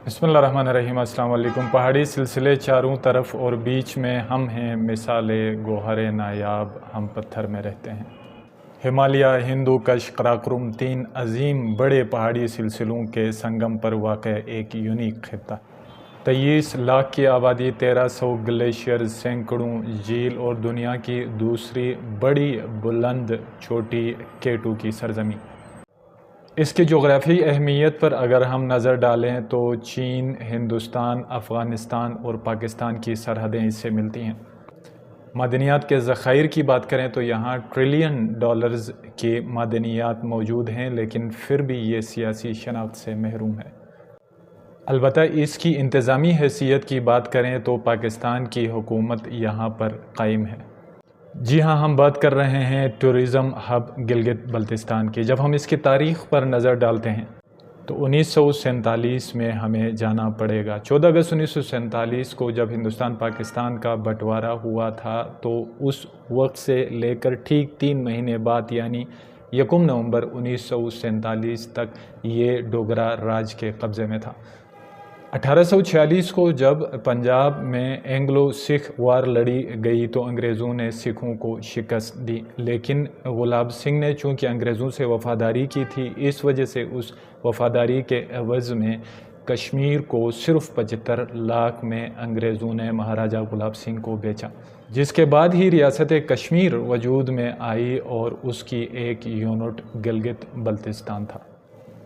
بسم اللہ الرحمن الرحیم۔ السلام علیکم۔ پہاڑی سلسلے چاروں طرف اور بیچ میں ہم ہیں، مثال گوہر نایاب ہم پتھر میں رہتے ہیں۔ ہمالیہ، ہندو کش، قراقرم، تین عظیم بڑے پہاڑی سلسلوں کے سنگم پر واقع ایک یونیک خطہ۔ 23 لاکھ کی آبادی، 1300 گلیشیئر، سینکڑوں جھیل اور دنیا کی دوسری بڑی بلند چوٹی K2 کی سرزمین۔ اس کی جغرافیائی اہمیت پر اگر ہم نظر ڈالیں تو چین، ہندوستان، افغانستان اور پاکستان کی سرحدیں اس سے ملتی ہیں۔ معدنیات کے ذخائر کی بات کریں تو یہاں ٹریلین ڈالرز کی معدنیات موجود ہیں، لیکن پھر بھی یہ سیاسی شناخت سے محروم ہے۔ البتہ اس کی انتظامی حیثیت کی بات کریں تو پاکستان کی حکومت یہاں پر قائم ہے۔ جی ہاں، ہم بات کر رہے ہیں ٹورزم ہب گلگت بلتستان کی۔ جب ہم اس کی تاریخ پر نظر ڈالتے ہیں تو 1947 میں ہمیں جانا پڑے گا۔ 14 اگست 1947 کو جب ہندوستان پاکستان کا بٹوارا ہوا تھا تو اس وقت سے لے کر ٹھیک 3 مہینے بعد یعنی 1 نومبر 1947 تک یہ ڈوگرا راج کے قبضے میں تھا۔ 1846 کو جب پنجاب میں اینگلو سکھ وار لڑی گئی تو انگریزوں نے سکھوں کو شکست دی، لیکن گلاب سنگھ نے چونکہ انگریزوں سے وفاداری کی تھی، اس وجہ سے اس وفاداری کے عوض میں کشمیر کو صرف 75 لاکھ میں انگریزوں نے مہاراجہ گلاب سنگھ کو بیچا، جس کے بعد ہی ریاست کشمیر وجود میں آئی اور اس کی ایک یونٹ گلگت بلتستان تھا۔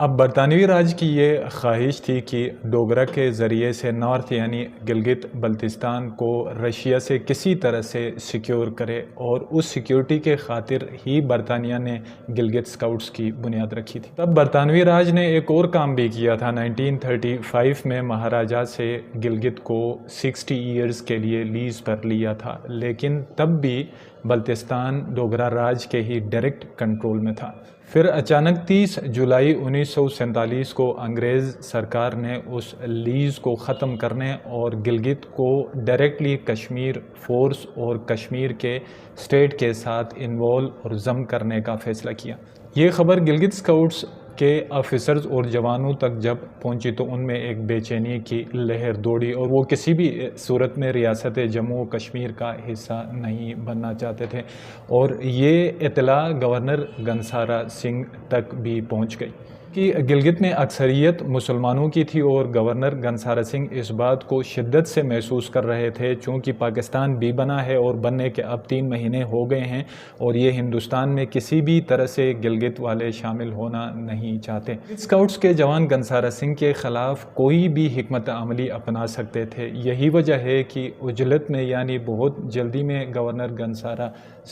اب برطانوی راج کی یہ خواہش تھی کہ ڈوگرا کے ذریعے سے نارتھ یعنی گلگت بلتستان کو رشیا سے کسی طرح سے سیکیور کرے، اور اس سیکیورٹی کے خاطر ہی برطانیہ نے گلگت اسکاؤٹس کی بنیاد رکھی تھی۔ تب برطانوی راج نے ایک اور کام بھی کیا تھا۔ 1935 میں مہاراجہ سے گلگت کو 60 ایئرز کے لیے لیز پر لیا تھا، لیکن تب بھی بلتستان ڈوگرا راج کے ہی ڈائریکٹ کنٹرول میں تھا۔ پھر اچانک 30 جولائی 1947 کو انگریز سرکار نے اس لیز کو ختم کرنے اور گلگت کو ڈائریکٹلی کشمیر فورس اور کشمیر کے اسٹیٹ کے ساتھ انوالو اور ضم کرنے کا فیصلہ کیا۔ یہ خبر گلگت اسکاؤٹس کے آفیسرز اور جوانوں تک جب پہنچی تو ان میں ایک بے چینی کی لہر دوڑی، اور وہ کسی بھی صورت میں ریاست جموں و کشمیر کا حصہ نہیں بننا چاہتے تھے، اور یہ اطلاع گورنر گنسارا سنگھ تک بھی پہنچ گئی کہ گلگت میں اکثریت مسلمانوں کی تھی، اور گورنر گنسارا سنگھ اس بات کو شدت سے محسوس کر رہے تھے چونکہ پاکستان بھی بنا ہے اور بننے کے اب 3 مہینے ہو گئے ہیں، اور یہ ہندوستان میں کسی بھی طرح سے گلگت والے شامل ہونا نہیں چاہتے۔ اسکاؤٹس کے جوان گنسارا سنگھ کے خلاف کوئی بھی حکمت عملی اپنا سکتے تھے۔ یہی وجہ ہے کہ عجلت میں یعنی بہت جلدی میں گورنر گنسارا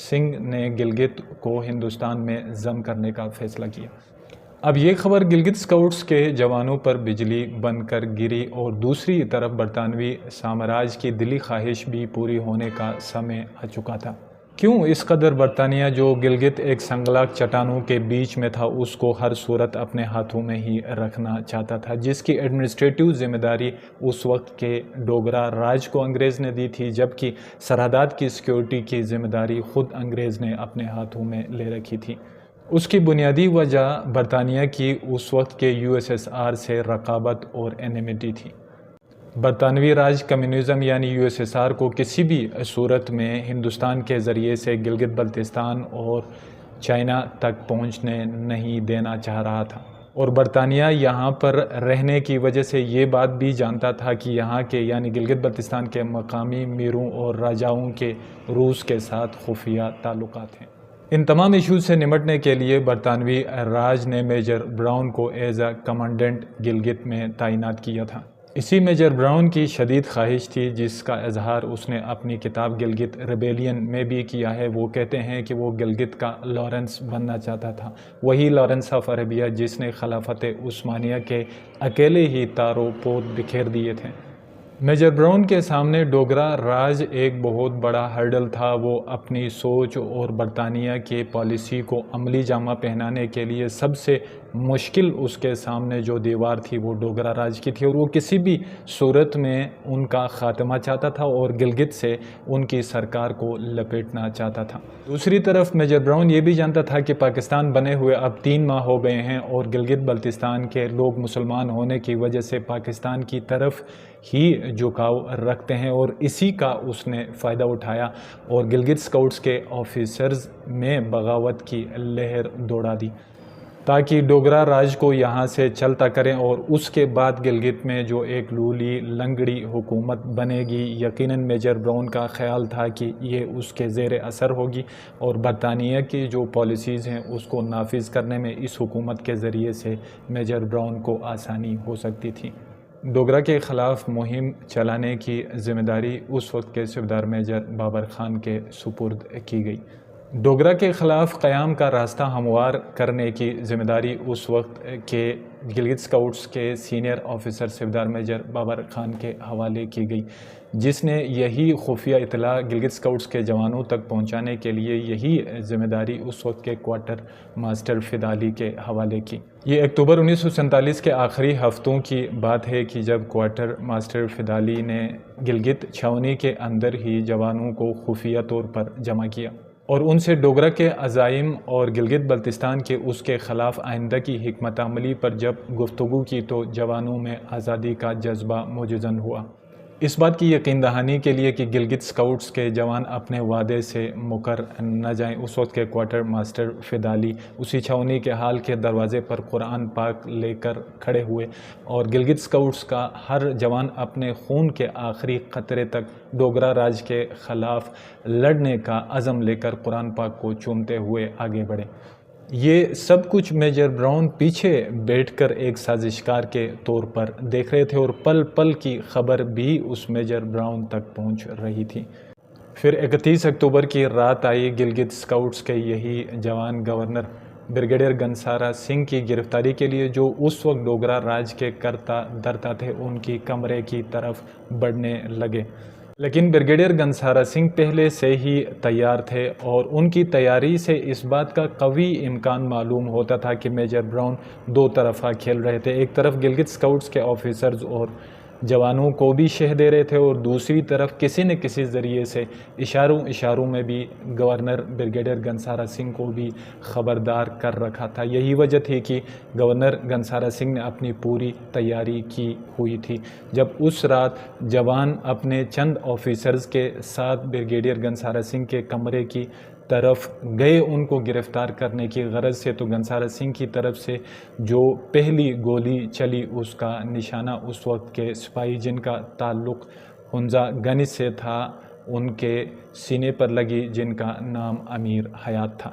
سنگھ نے گلگت کو ہندوستان میں ضم کرنے کا فیصلہ کیا۔ اب یہ خبر گلگت اسکاؤٹس کے جوانوں پر بجلی بن کر گری، اور دوسری طرف برطانوی سامراج کی دلی خواہش بھی پوری ہونے کا سمے آ چکا تھا۔ کیوں اس قدر برطانیہ، جو گلگت ایک سنگلاخ چٹانوں کے بیچ میں تھا، اس کو ہر صورت اپنے ہاتھوں میں ہی رکھنا چاہتا تھا، جس کی ایڈمنسٹریٹو ذمہ داری اس وقت کے ڈوگرا راج کو انگریز نے دی تھی، جبکہ سرحدات کی سیکیورٹی کی ذمہ داری خود انگریز نے اپنے ہاتھوں میں لے رکھی تھی۔ اس کی بنیادی وجہ برطانیہ کی اس وقت کے USSR سے رقابت اور اینیمیٹی تھی۔ برطانوی راج کمیونزم یعنی USSR کو کسی بھی صورت میں ہندوستان کے ذریعے سے گلگت بلتستان اور چائنا تک پہنچنے نہیں دینا چاہ رہا تھا، اور برطانیہ یہاں پر رہنے کی وجہ سے یہ بات بھی جانتا تھا کہ یہاں کے یعنی گلگت بلتستان کے مقامی میروں اور راجاؤں کے روس کے ساتھ خفیہ تعلقات ہیں۔ ان تمام ایشوز سے نمٹنے کے لیے برطانوی راج نے میجر براؤن کو ایز اے کمانڈنٹ گلگت میں تعینات کیا تھا۔ اسی میجر براؤن کی شدید خواہش تھی، جس کا اظہار اس نے اپنی کتاب گلگت ریبیلین میں بھی کیا ہے۔ وہ کہتے ہیں کہ وہ گلگت کا لارنس بننا چاہتا تھا، وہی لارنس آف عربیہ جس نے خلافت عثمانیہ کے اکیلے ہی تارو پود بکھیر دیے تھے۔ میجر براؤن کے سامنے ڈوگرا راج ایک بہت بڑا ہرڈل تھا۔ وہ اپنی سوچ اور برطانیہ کے پالیسی کو عملی جامہ پہنانے کے لیے سب سے مشکل اس کے سامنے جو دیوار تھی وہ ڈوگرا راج کی تھی، اور وہ کسی بھی صورت میں ان کا خاتمہ چاہتا تھا اور گلگت سے ان کی سرکار کو لپیٹنا چاہتا تھا۔ دوسری طرف میجر براؤن یہ بھی جانتا تھا کہ پاکستان بنے ہوئے اب 3 ماہ ہو گئے ہیں اور گلگت بلتستان کے لوگ مسلمان ہونے کی وجہ سے پاکستان کی طرف ہی جھکاؤ رکھتے ہیں، اور اسی کا اس نے فائدہ اٹھایا اور گلگت اسکاؤٹس کے آفیسرز میں بغاوت کی لہر دوڑا دی تاکہ ڈوگرا راج کو یہاں سے چلتا کریں، اور اس کے بعد گلگت میں جو ایک لولی لنگڑی حکومت بنے گی، یقیناً میجر براؤن کا خیال تھا کہ یہ اس کے زیر اثر ہوگی اور برطانیہ کی جو پالیسیز ہیں اس کو نافذ کرنے میں اس حکومت کے ذریعے سے میجر براؤن کو آسانی ہو سکتی تھی۔ ڈوگرا کے خلاف مہم چلانے کی ذمہ داری اس وقت کے صوبیدار میجر بابر خان کے سپرد کی گئی۔ ڈوگرا کے خلاف قیام کا راستہ ہموار کرنے کی ذمہ داری اس وقت کے گلگت اسکاؤٹس کے سینئر آفیسر صوبیدار میجر بابر خان کے حوالے کی گئی، جس نے یہی خفیہ اطلاع گلگت اسکاؤٹس کے جوانوں تک پہنچانے کے لیے یہی ذمہ داری اس وقت کے کوارٹر ماسٹر فدالی کے حوالے کی۔ یہ اکتوبر 1947 کے آخری ہفتوں کی بات ہے کہ جب کوارٹر ماسٹر فدالی نے گلگت چھاؤنی کے اندر ہی جوانوں کو خفیہ طور پر جمع کیا اور ان سے ڈوگرا کے عزائم اور گلگت بلتستان کے اس کے خلاف آئندہ کی حکمت عملی پر جب گفتگو کی تو جوانوں میں آزادی کا جذبہ موجزن ہوا۔ اس بات کی یقین دہانی کے لیے کہ گلگت اسکاؤٹس کے جوان اپنے وعدے سے مکر نہ جائیں، اس وقت کے کوارٹر ماسٹر فدالی اسی چھاؤنی کے حال کے دروازے پر قرآن پاک لے کر کھڑے ہوئے، اور گلگت اسکاؤٹس کا ہر جوان اپنے خون کے آخری قطرے تک ڈوگرا راج کے خلاف لڑنے کا عزم لے کر قرآن پاک کو چومتے ہوئے آگے بڑھے۔ یہ سب کچھ میجر براؤن پیچھے بیٹھ کر ایک سازشکار کے طور پر دیکھ رہے تھے، اور پل پل کی خبر بھی اس میجر براؤن تک پہنچ رہی تھی۔ پھر 31 اکتوبر کی رات آئی۔ گلگت اسکاؤٹس کے یہی جوان گورنر بریگیڈیئر گنسارا سنگھ کی گرفتاری کے لیے، جو اس وقت ڈوگرا راج کے کرتا دھرتا تھے، ان کی کمرے کی طرف بڑھنے لگے۔ لیکن بریگیڈیئر گنسارا سنگھ پہلے سے ہی تیار تھے، اور ان کی تیاری سے اس بات کا قوی امکان معلوم ہوتا تھا کہ میجر براؤن 2 طرفہ کھیل رہے تھے۔ ایک طرف گلگت اسکاؤٹس کے آفیسرز اور جوانوں کو بھی شہ دے رہے تھے، اور دوسری طرف کسی نہ کسی ذریعے سے اشاروں میں بھی گورنر بریگیڈیئر گنسارا سنگھ کو بھی خبردار کر رکھا تھا۔ یہی وجہ تھی کہ گورنر گنسارا سنگھ نے اپنی پوری تیاری کی ہوئی تھی۔ جب اس رات جوان اپنے چند آفیسرز کے ساتھ بریگیڈیئر گنسارا سنگھ کے کمرے کی طرف گئے ان کو گرفتار کرنے کی غرض سے، تو گنسارا سنگھ کی طرف سے جو پہلی گولی چلی اس کا نشانہ اس وقت کے سپاہی جن کا تعلق ہنزا گنج سے تھا ان کے سینے پر لگی، جن کا نام امیر حیات تھا،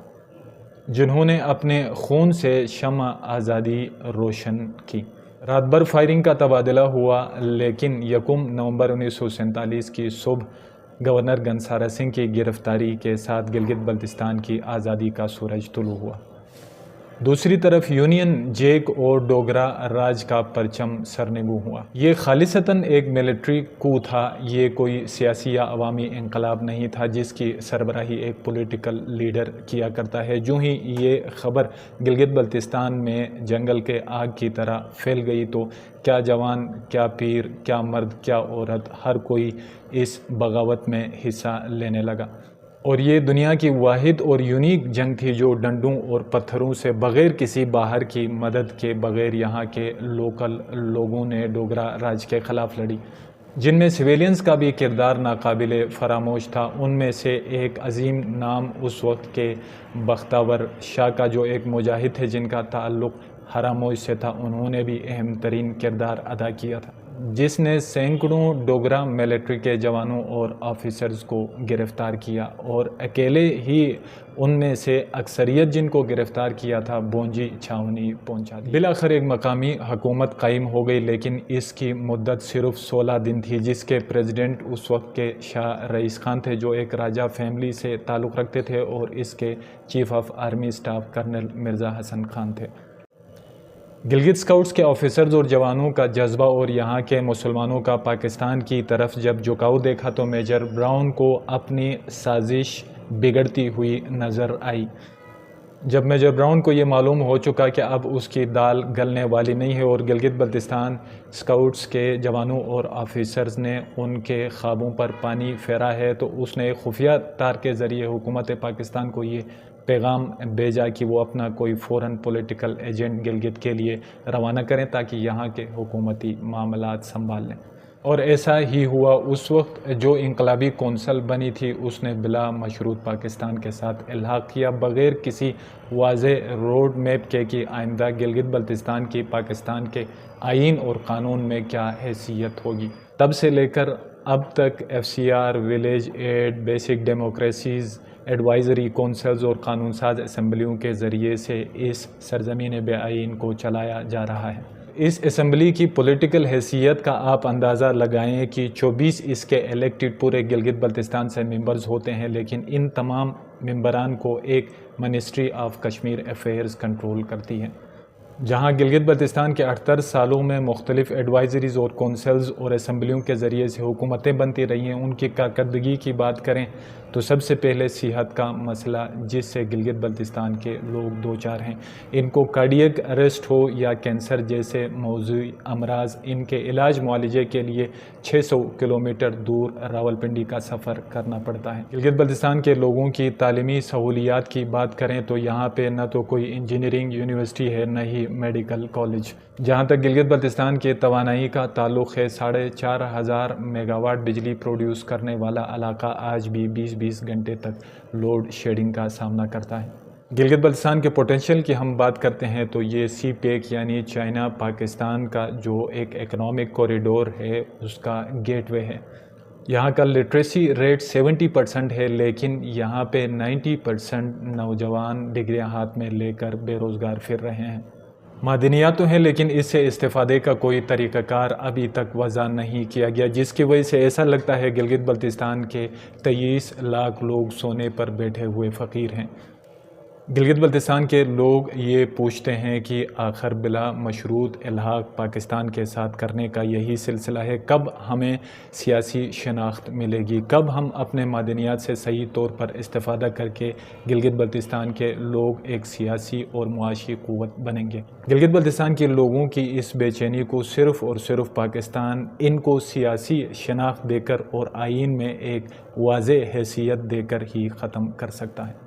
جنہوں نے اپنے خون سے شمع آزادی روشن کی۔ رات بھر فائرنگ کا تبادلہ ہوا، لیکن 1 نومبر 1947 کی صبح گورنر گنسارا سنگھ کی گرفتاری کے ساتھ گلگت بلتستان کی آزادی کا سورج طلوع ہوا۔ دوسری طرف یونین جیک اور ڈوگرا راج کا پرچم سرنگوں ہوا۔ یہ خالصتاً ایک ملٹری کو تھا، یہ کوئی سیاسی یا عوامی انقلاب نہیں تھا جس کی سربراہی ایک پولیٹیکل لیڈر کیا کرتا ہے۔ جو ہی یہ خبر گلگت بلتستان میں جنگل کے آگ کی طرح پھیل گئی تو کیا جوان، کیا پیر، کیا مرد، کیا عورت، ہر کوئی اس بغاوت میں حصہ لینے لگا، اور یہ دنیا کی واحد اور یونیک جنگ تھی جو ڈنڈوں اور پتھروں سے، بغیر کسی باہر کی مدد کے، بغیر یہاں کے لوکل لوگوں نے ڈوگرا راج کے خلاف لڑی، جن میں سویلینز کا بھی کردار ناقابل فراموش تھا۔ ان میں سے ایک عظیم نام اس وقت کے بختاور شاہ کا، جو ایک مجاہد تھے جن کا تعلق ہراموش سے تھا، انہوں نے بھی اہم ترین کردار ادا کیا تھا، جس نے سینکڑوں ڈوگرا ملٹری کے جوانوں اور آفیسرز کو گرفتار کیا، اور اکیلے ہی ان میں سے اکثریت جن کو گرفتار کیا تھا بونجی چھاونی پہنچا دی۔ بالآخر ایک مقامی حکومت قائم ہو گئی، لیکن اس کی مدت صرف 16 دن تھی، جس کے پریزیڈنٹ اس وقت کے شاہ رئیس خان تھے، جو ایک راجہ فیملی سے تعلق رکھتے تھے، اور اس کے chief of army staff colonel Mirza Hasan Khan تھے۔ گلگت اسکاؤٹس کے آفیسرز اور جوانوں کا جذبہ اور یہاں کے مسلمانوں کا پاکستان کی طرف جب جھکاؤ دیکھا تو میجر براؤن کو اپنی سازش بگڑتی ہوئی نظر آئی۔ جب میجر براؤن کو یہ معلوم ہو چکا کہ اب اس کی دال گلنے والی نہیں ہے اور گلگت بلتستان اسکاؤٹس کے جوانوں اور آفیسرز نے ان کے خوابوں پر پانی پھیرا ہے، تو اس نے خفیہ تار کے ذریعے حکومت پاکستان کو یہ پیغام بھیجا کہ وہ اپنا کوئی فوراً پولیٹیکل ایجنٹ گلگت کے لیے روانہ کریں تاکہ یہاں کے حکومتی معاملات سنبھال لیں۔ اور ایسا ہی ہوا۔ اس وقت جو انقلابی کونسل بنی تھی اس نے بلا مشروط پاکستان کے ساتھ الحاق کیا، بغیر کسی واضح روڈ میپ کے کہ آئندہ گلگت بلتستان کی پاکستان کے آئین اور قانون میں کیا حیثیت ہوگی۔ تب سے لے کر اب تک FCR، village aid, basic democracies advisory councils اور قانون ساز اسمبلیوں کے ذریعے سے اس سرزمین بے آئین کو چلایا جا رہا ہے۔ اس اسمبلی کی پولیٹیکل حیثیت کا آپ اندازہ لگائیں کہ 24 اس کے الیکٹڈ پورے گلگت بلتستان سے ممبرز ہوتے ہیں، لیکن ان تمام ممبران کو ایک ministry of Kashmir affairs control کرتی ہے۔ جہاں گلگت بلتستان کے 78 سالوں میں مختلف ایڈوائزریز اور کونسلز اور اسمبلیوں کے ذریعے سے حکومتیں بنتی رہی ہیں، ان کی کارکردگی کی بات کریں تو سب سے پہلے صحت کا مسئلہ جس سے گلگت بلتستان کے لوگ دوچار ہیں۔ ان کو کارڈیک اریسٹ ہو یا کینسر جیسے موضوعی امراض، ان کے علاج معالجے کے لیے 600 کلومیٹر دور راولپنڈی کا سفر کرنا پڑتا ہے۔ گلگت بلتستان کے لوگوں کی تعلیمی سہولیات کی بات کریں تو یہاں پہ نہ تو کوئی انجینئرنگ یونیورسٹی ہے، نہ ہی میڈیکل کالج۔ جہاں تک گلگت بلتستان کے توانائی کا تعلق ہے، 4500 میگا واٹ بجلی پروڈیوس کرنے والا علاقہ آج بھی 20 گھنٹے تک لوڈ شیڈنگ کا سامنا کرتا ہے۔ گلگت بلتستان کے پوٹینشیل کی ہم بات کرتے ہیں تو یہ سی پیک یعنی چائنا پاکستان کا جو ایک اکنامک کوریڈور ہے اس کا گیٹ وے ہے۔ یہاں کا لٹریسی ریٹ 70% ہے، لیکن یہاں پہ 90% نوجوان ڈگریاں ہاتھ میں لے کر بے روزگار پھر رہے ہیں۔ معدنیات تو ہیں لیکن اس سے استفادے کا کوئی طریقہ کار ابھی تک وضع نہیں کیا گیا، جس کی وجہ سے ایسا لگتا ہے گلگت بلتستان کے 23 لاکھ لوگ سونے پر بیٹھے ہوئے فقیر ہیں۔ گلگت بلتستان کے لوگ یہ پوچھتے ہیں کہ آخر بلا مشروط الحاق پاکستان کے ساتھ کرنے کا یہی سلسلہ ہے، کب ہمیں سیاسی شناخت ملے گی، کب ہم اپنے معدنیات سے صحیح طور پر استفادہ کر کے گلگت بلتستان کے لوگ ایک سیاسی اور معاشی قوت بنیں گے۔ گلگت بلتستان کے لوگوں کی اس بے چینی کو صرف اور صرف پاکستان ان کو سیاسی شناخت دے کر اور آئین میں ایک واضح حیثیت دے کر ہی ختم کر سکتا ہے۔